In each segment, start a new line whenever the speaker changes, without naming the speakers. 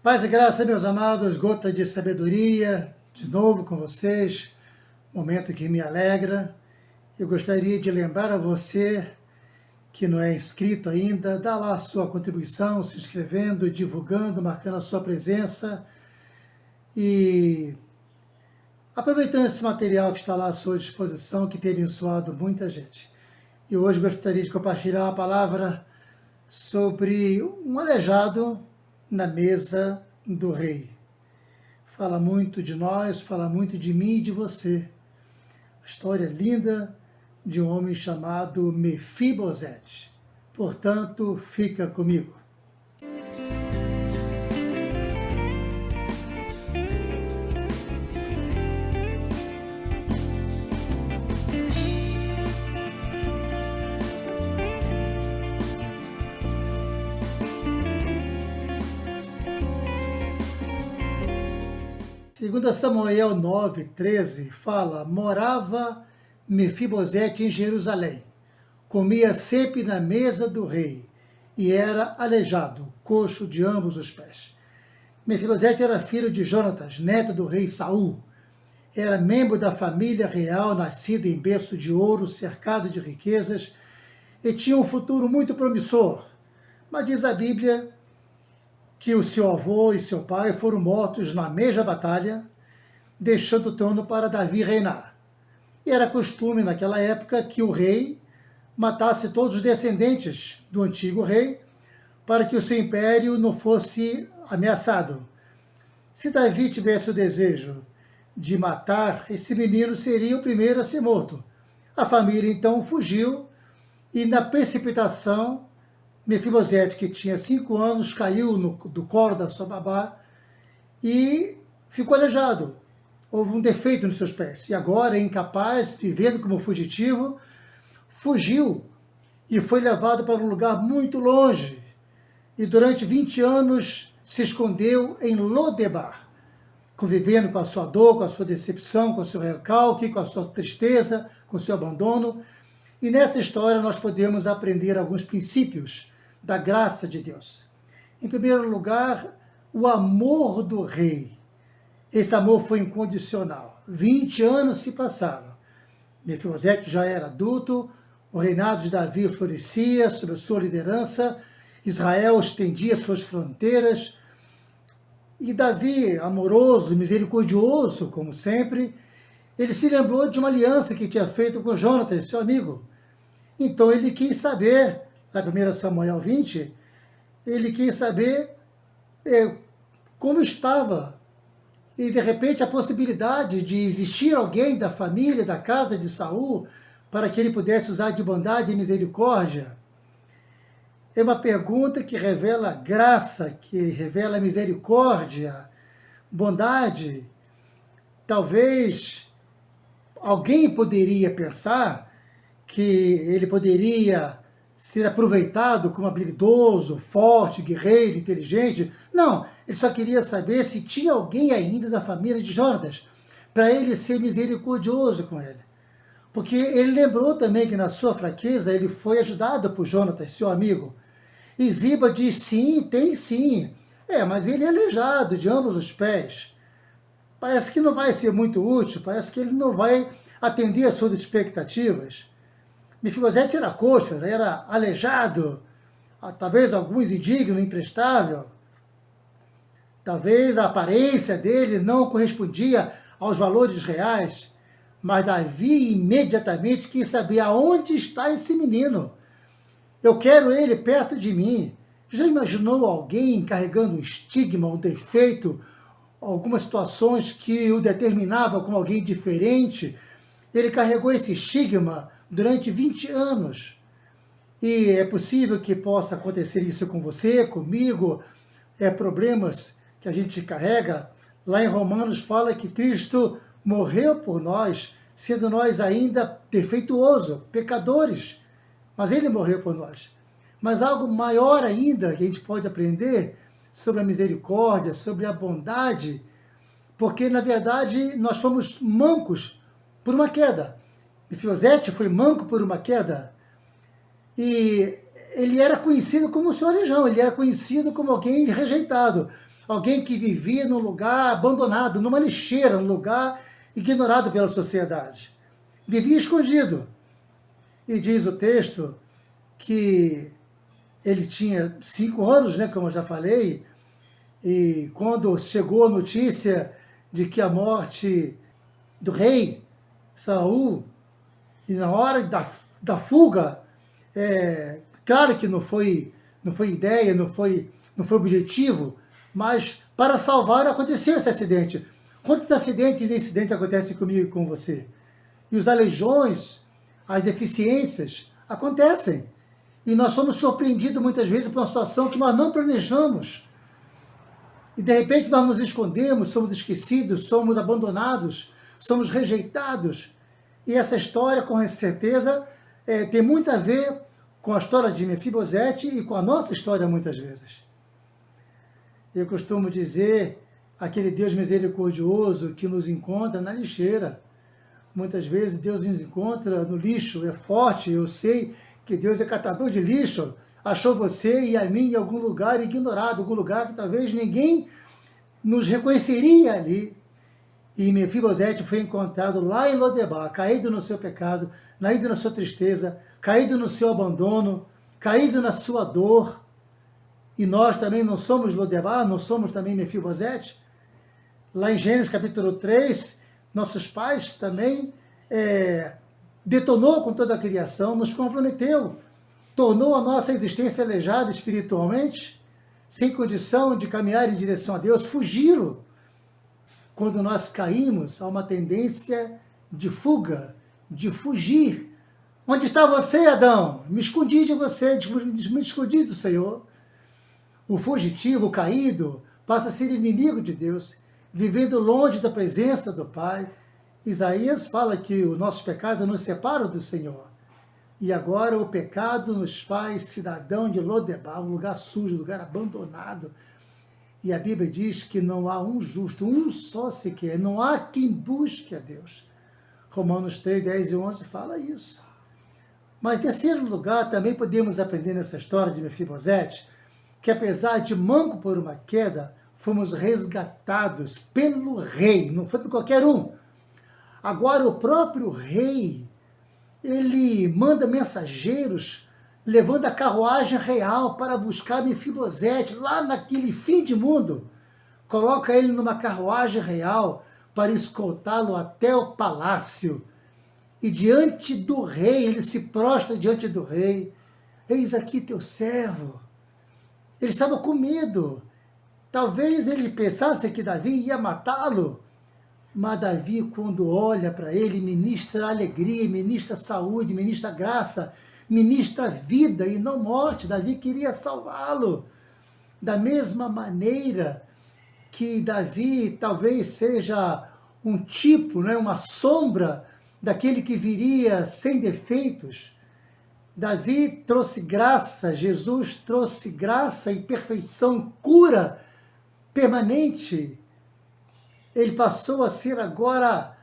Paz e graça, meus amados, gota de sabedoria, de novo com vocês, momento que me alegra. Eu gostaria de lembrar a você que não é inscrito ainda, dá lá a sua contribuição, se inscrevendo, divulgando, marcando a sua presença e aproveitando esse material que está lá à sua disposição, que tem abençoado muita gente. E hoje gostaria de compartilhar uma palavra sobre um aleijado na mesa do rei. Fala muito de nós, fala muito de mim e de você. A história linda de um homem chamado Mefibosete. Portanto, fica comigo. Segundo Samuel 9:13, fala: morava Mefibosete em Jerusalém, comia sempre na mesa do rei, e era aleijado, coxo de ambos os pés. Mefibosete era filho de Jonatas, neto do rei Saul. Era membro da família real, nascido em berço de ouro, cercado de riquezas, e tinha um futuro muito promissor. Mas diz a Bíblia que o seu avô e seu pai foram mortos na mesma batalha, deixando o trono para Davi reinar. E era costume naquela época que o rei matasse todos os descendentes do antigo rei, para que o seu império não fosse ameaçado. Se Davi tivesse o desejo de matar, esse menino seria o primeiro a ser morto. A família então fugiu e, na precipitação, Mefibosete, que tinha 5 anos, caiu do colo da sua babá e ficou aleijado. Houve um defeito nos seus pés. E agora, incapaz, vivendo como fugitivo, fugiu e foi levado para um lugar muito longe. E durante 20 anos se escondeu em Lodebar, convivendo com a sua dor, com a sua decepção, com o seu recalque, com a sua tristeza, com o seu abandono. E nessa história nós podemos aprender alguns princípios da graça de Deus. Em primeiro lugar, o amor do rei. Esse amor foi incondicional. 20 anos se passaram. Mefibosete já era adulto, o reinado de Davi florescia sob a sua liderança, Israel estendia suas fronteiras, e Davi, amoroso, misericordioso, como sempre, ele se lembrou de uma aliança que tinha feito com Jonatas, seu amigo. Então ele quis saber, na 1 Samuel 20, ele quis saber como estava, e de repente a possibilidade de existir alguém da família, da casa de Saul, para que ele pudesse usar de bondade e misericórdia. É uma pergunta que revela graça, que revela misericórdia, bondade. Talvez alguém poderia pensar que ele poderia ser aproveitado como habilidoso, forte, guerreiro, inteligente. Não, ele só queria saber se tinha alguém ainda da família de Jonatas, para ele ser misericordioso com ele. Porque ele lembrou também que na sua fraqueza ele foi ajudado por Jonatas, seu amigo. E Ziba diz: sim, tem sim. Mas ele é aleijado de ambos os pés. Parece que não vai ser muito útil, parece que ele não vai atender às suas expectativas. Mefibosete era coxo, era aleijado, talvez alguns indigno, imprestável. Talvez a aparência dele não correspondia aos valores reais, mas Davi imediatamente quis saber aonde está esse menino. Eu quero ele perto de mim. Já imaginou alguém carregando um estigma, um defeito, algumas situações que o determinavam como alguém diferente? Ele carregou esse estigma durante 20 anos. E é possível que possa acontecer isso com você, comigo, problemas que a gente carrega. Lá em Romanos fala que Cristo morreu por nós, sendo nós ainda defeituosos, pecadores, mas ele morreu por nós. Mas algo maior ainda que a gente pode aprender sobre a misericórdia, sobre a bondade, porque na verdade nós fomos mancos por uma queda. Mefibosete foi manco por uma queda. E ele era conhecido como o seu aleijão, ele era conhecido como alguém rejeitado. alguém que vivia num lugar abandonado, numa lixeira, num lugar ignorado pela sociedade. Vivia escondido. E diz o texto que ele tinha 5 anos, né, como eu já falei, e quando chegou a notícia de que a morte do rei Saul, e na hora da fuga, claro que não foi ideia, não foi objetivo, mas para salvar aconteceu esse acidente. Quantos acidentes e incidentes acontecem comigo e com você? E os aleijões, as deficiências acontecem. E nós somos surpreendidos muitas vezes por uma situação que nós não planejamos. E de repente nós nos escondemos, somos esquecidos, somos abandonados, somos rejeitados. E essa história, com certeza, tem muito a ver com a história de Mefibosete e com a nossa história muitas vezes. Eu costumo dizer, aquele Deus misericordioso que nos encontra na lixeira. Muitas vezes Deus nos encontra no lixo, é forte, eu sei que Deus é catador de lixo. Achou você e a mim em algum lugar ignorado, algum lugar que talvez ninguém nos reconheceria ali. E Mefibosete foi encontrado lá em Lodebar, caído no seu pecado, caído na sua tristeza, caído no seu abandono, caído na sua dor. E nós também não somos Lodebar, não somos também Mefibosete. Lá em Gênesis capítulo 3, nossos pais também detonou com toda a criação, nos comprometeu, tornou a nossa existência aleijada espiritualmente, sem condição de caminhar em direção a Deus, fugiram. Quando nós caímos, há uma tendência de fuga, de fugir. Onde está você, Adão? Me escondi de você, me escondi do Senhor. O fugitivo, o caído, passa a ser inimigo de Deus, vivendo longe da presença do Pai. Isaías fala que o nosso pecado nos separa do Senhor. E agora o pecado nos faz cidadão de Lodebar, um lugar sujo, um lugar abandonado. E a Bíblia diz que não há um justo, um só sequer, não há quem busque a Deus. Romanos 3, 10 e 11 fala isso. Mas, em terceiro lugar, também podemos aprender nessa história de Mefibosete, que apesar de manco por uma queda, fomos resgatados pelo rei, não foi por qualquer um. Agora o próprio rei, ele manda mensageiros levando a carruagem real para buscar Mefibosete, lá naquele fim de mundo. Coloca ele numa carruagem real para escoltá-lo até o palácio. E diante do rei, ele se prostra diante do rei. Eis aqui teu servo. Ele estava com medo. Talvez ele pensasse que Davi ia matá-lo. Mas Davi, quando olha para ele, ministra alegria, ministra saúde, ministra graça, ministra vida e não morte. Davi queria salvá-lo. Da mesma maneira que Davi talvez seja um tipo, né, uma sombra daquele que viria sem defeitos. Davi trouxe graça, Jesus trouxe graça e perfeição, cura permanente. Ele passou a ser agora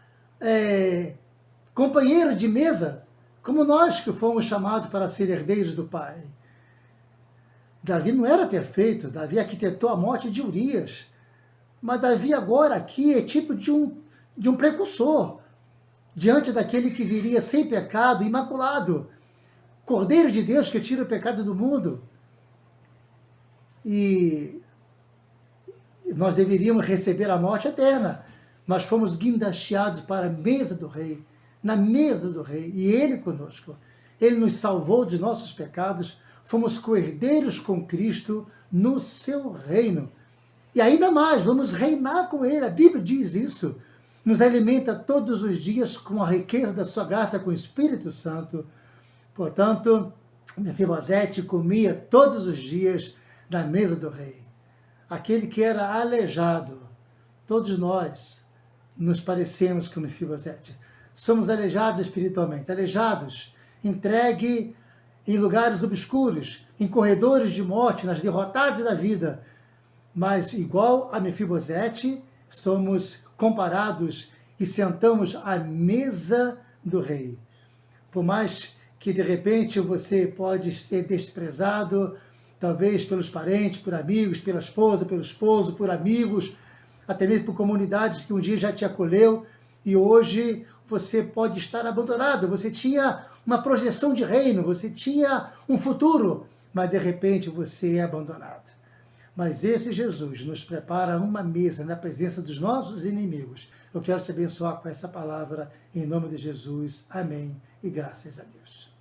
companheiro de mesa, como nós que fomos chamados para ser herdeiros do Pai. Davi não era perfeito, Davi arquitetou a morte de Urias, mas Davi agora aqui é tipo de um precursor, diante daquele que viria sem pecado, imaculado, Cordeiro de Deus que tira o pecado do mundo. E nós deveríamos receber a morte eterna, mas fomos guindasteados para a mesa do Rei, na mesa do Rei, e Ele conosco. Ele nos salvou de nossos pecados, fomos co-herdeiros com Cristo no seu reino. E ainda mais, vamos reinar com Ele, a Bíblia diz isso. Nos alimenta todos os dias com a riqueza da sua graça, com o Espírito Santo. Portanto, Mefibosete comia todos os dias da mesa do rei. Aquele que era aleijado, todos nós nos parecemos com Mefibosete. Somos aleijados espiritualmente, aleijados, entregue em lugares obscuros, em corredores de morte, nas derrotadas da vida. Mas, igual a Mefibosete, somos comparados e sentamos à mesa do rei. Por mais que de repente você pode ser desprezado, talvez pelos parentes, por amigos, pela esposa, pelo esposo, por amigos, até mesmo por comunidades que um dia já te acolheu e hoje você pode estar abandonado. Você tinha uma projeção de reino, você tinha um futuro, mas de repente você é abandonado. Mas esse Jesus nos prepara uma mesa na presença dos nossos inimigos. Eu quero te abençoar com essa palavra, em nome de Jesus. Amém e graças a Deus.